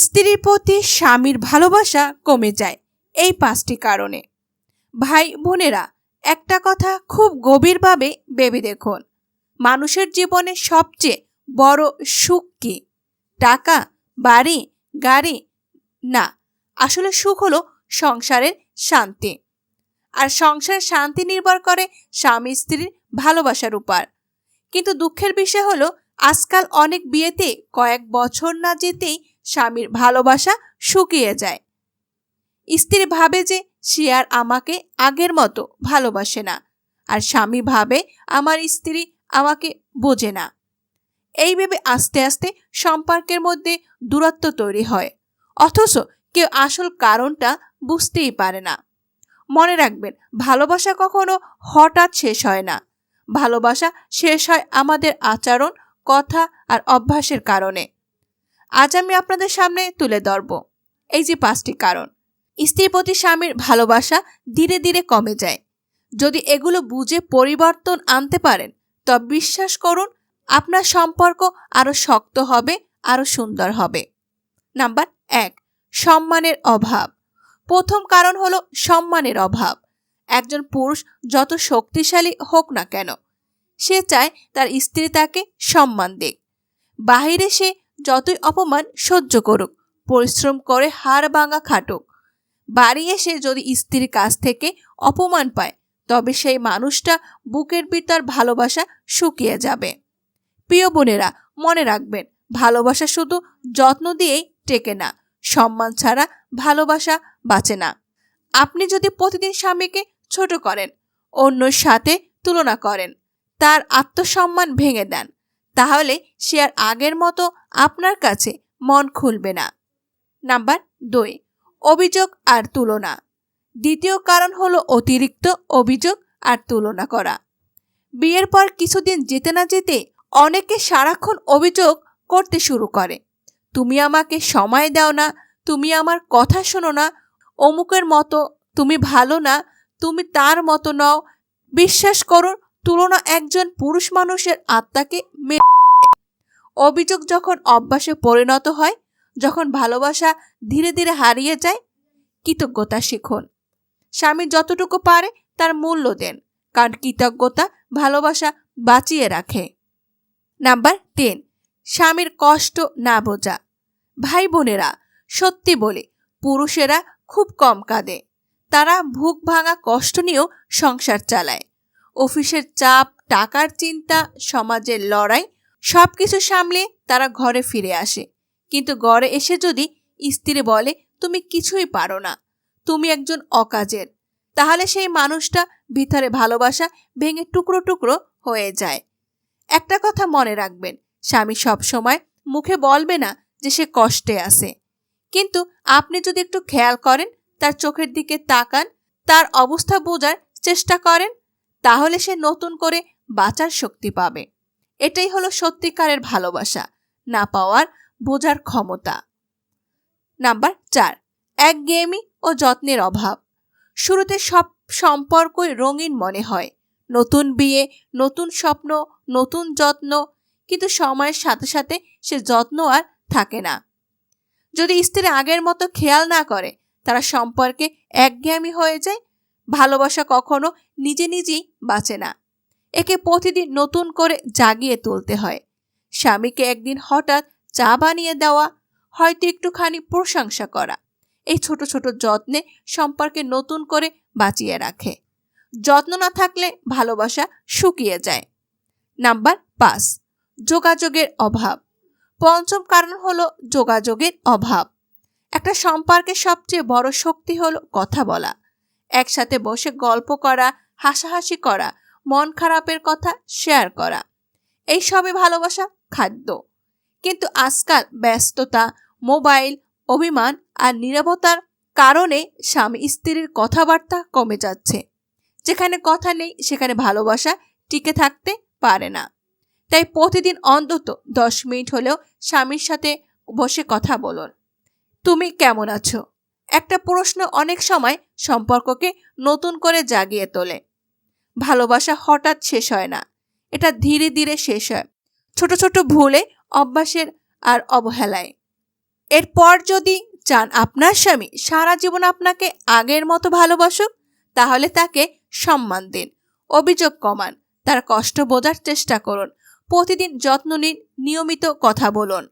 স্ত্রীর প্রতি স্বামীর ভালোবাসা কমে যায় এই 5টি কারণে। ভাই বোনেরা, একটা কথা খুব গভীরভাবে ভেবে দেখুন। মানুষের জীবনে সবচেয়ে বড় সুখ কি? টাকা, বাড়ি, গাড়ি? না, আসলে সুখ হলো সংসারের শান্তি। আর সংসারের শান্তি নির্ভর করে স্বামী স্ত্রীর ভালোবাসার উপর। কিন্তু দুঃখের বিষয় হলো আজকাল অনেক বিয়েতে কয়েক বছর না যেতেই স্বামীর ভালোবাসা শুকিয়ে যায়। স্ত্রী ভাবে যে সে আর আমাকে আগের মতো ভালোবাসে না, আর স্বামী ভাবে আমার স্ত্রী আমাকে বোঝে না। এই ভেবে আস্তে আস্তে সম্পর্কের মধ্যে দূরত্ব তৈরি হয়, অথচ কেউ আসল কারণটা বুঝতেই পারে না। মনে রাখবেন, ভালোবাসা কখনো হঠাৎ শেষ হয় না। ভালোবাসা শেষ হয় আমাদের আচরণ, কথা আর অভ্যাসের কারণে। আজ আমি আপনাদের সামনে তুলে ধরব এই যে 5টি কারণ। স্ত্রীর প্রতি স্বামীর ভালোবাসা ধীরে ধীরে কমে যায়। যদি এগুলো বুঝে পরিবর্তন আনতে পারেন, তবে বিশ্বাস করুন আপনার সম্পর্ক আরো শক্ত হবে, আরো সুন্দর হবে। নাম্বার 1, সম্মানের অভাব। প্রথম কারণ হলো সম্মানের অভাব। একজন পুরুষ যত শক্তিশালী হোক না কেন, সে চায় তার স্ত্রী তাকে সম্মান দিক। বাহিরে সে যতই অপমান সহ্য করুক, পরিশ্রম করে হাড় ভাঙা খাটুক, বাড়ি এসে যদি স্ত্রীর কাছ থেকে অপমান পায়, তবে সেই মানুষটা বুকের ভিতর ভালোবাসা শুকিয়ে যাবে। প্রিয় বোনেরা, মনে রাখবেন, ভালোবাসা শুধু যত্ন দিয়েই টেকে না, সম্মান ছাড়া ভালোবাসা বাঁচে না। আপনি যদি প্রতিদিন স্বামীকে ছোট করেন, অন্যের সাথে তুলনা করেন, তার আত্মসম্মান ভেঙে দেন, তাহলে সে আর আগের মতো আপনার কাছে মন খুলবে না। নাম্বার 2, অভিযোগ আর তুলনা। দ্বিতীয় কারণ হলো অতিরিক্ত অভিযোগ আর তুলনা করা। বিয়ের পর কিছুদিন যেতে না যেতে অনেকে সারাক্ষণ অভিযোগ করতে শুরু করে। তুমি আমাকে সময় দাও না, তুমি আমার কথা শোনো না, অমুকের মতো তুমি ভালো না, তুমি তার মতো নও। বিশ্বাস করুন, তুলনা একজন পুরুষ মানুষের আত্মাকে অভিযোগ যখন অভ্যাসে পরিণত হয়, যখন ভালোবাসা ধীরে ধীরে হারিয়ে যায়, কৃতজ্ঞতা শিখুন। স্বামী যতটুকু পারে তার মূল্য দেন, কারণ কৃতজ্ঞতা ভালোবাসা বাঁচিয়ে রাখে। নাম্বার 3, স্বামীর কষ্ট না বোঝা। ভাই বোনেরা, সত্যি বলে পুরুষেরা খুব কম কাঁদে। তারা বুক ভাঙা কষ্ট নিয়েও সংসার চালায়। অফিসের চাপ, টাকার চিন্তা, সমাজের লড়াই সবকিছু সামলে তারা ঘরে ফিরে আসে। কিন্তু ঘরে এসে যদি স্ত্রী বলে তুমি কিছুই পারো না, তুমি একজন অকাজের, তাহলে সেই মানুষটা ভিতরে ভালোবাসা ভেঙে টুকরো টুকরো হয়ে যায়। একটা কথা মনে রাখবেন, স্বামী সবসময় মুখে বলবে না যে সে কষ্টে আছে, কিন্তু আপনি যদি একটু খেয়াল করেন, তার চোখের দিকে তাকান, তার অবস্থা বোঝার চেষ্টা করেন, তাহলে সে নতুন করে বাঁচার শক্তি পাবে। এটাই হলো সত্যিকারের ভালোবাসা, না পাওয়ার বোঝার ক্ষমতা। নাম্বার 4, একঘেয়েমি ও যত্নের অভাব। শুরুতে সব সম্পর্কই রঙিন মনে হয়, নতুন বিয়ে, নতুন স্বপ্ন, নতুন যত্ন, কিন্তু সময়ের সাথে সাথে সে যত্ন আর থাকে না। যদি স্ত্রী আগের মতো খেয়াল না করে, তারা সম্পর্কে একঘেয়েমি হয়ে যায়। ভালোবাসা কখনো নিজে নিজেই বাঁচে না, একে প্রতিদিন নতুন করে জাগিয়ে তুলতে হয়। স্বামীকে একদিন হঠাৎ চা বানিয়ে দেওয়া, হয়তো একটুখানি প্রশংসা করা, এই ছোট ছোট যত্নে সম্পর্কে নতুন করে বাঁচিয়ে রাখে। যত্ন না থাকলে ভালোবাসা শুকিয়ে যায়। নাম্বার 5, যোগাযোগের অভাব। পঞ্চম কারণ হলো যোগাযোগের অভাব। একটা সম্পর্কের সবচেয়ে বড় শক্তি হলো কথা বলা, একসাথে বসে গল্প করা, হাসাহাসি করা, মন খারাপের কথা শেয়ার করা, এই সবই ভালোবাসা খাদ্য। কিন্তু আজকাল ব্যস্ততা, মোবাইল, অভিমান আর নীরবতার কারণে স্বামী স্ত্রীর কথাবার্তা কমে যাচ্ছে। যেখানে কথা নেই সেখানে ভালোবাসা টিকে থাকতে পারে না। তাই প্রতিদিন অন্তত 10 মিনিট হলেও স্বামীর সাথে বসে কথা বলুন। তুমি কেমন আছো? একটা প্রশ্ন অনেক সময় সম্পর্ককে নতুন করে জাগিয়ে তোলে। ভালোবাসা হঠাৎ শেষ হয় না, এটা ধীরে ধীরে শেষ হয়, ছোট ছোট ভুলে, অভ্যাসের আর অবহেলায়। এরপর যদি চান আপনার স্বামী সারা জীবন আপনাকে আগের মতো ভালোবাসুক, তাহলে তাকে সম্মান দিন, অভিযোগ কমান, তার কষ্ট বোঝার চেষ্টা করুন, প্রতিদিন যত্ন নিন, নিয়মিত কথা বলুন।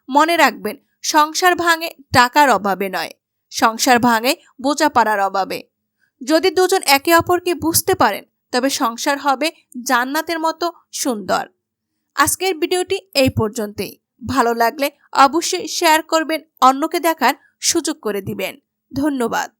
মনে রাখবেন, সংসার ভাঙে টাকার অভাবে নয়, সংসার ভাঙে বোঝাপড়ার অভাবে। যদি দুজন একে অপরকে বুঝতে পারেন, তবে সংসার হবে জান্নাতের মতো সুন্দর। আজকের ভিডিওটি এই পর্যন্তই। ভালো লাগলে অবশ্যই শেয়ার করবেন, অন্যকে দেখার সুযোগ করে দিবেন। ধন্যবাদ।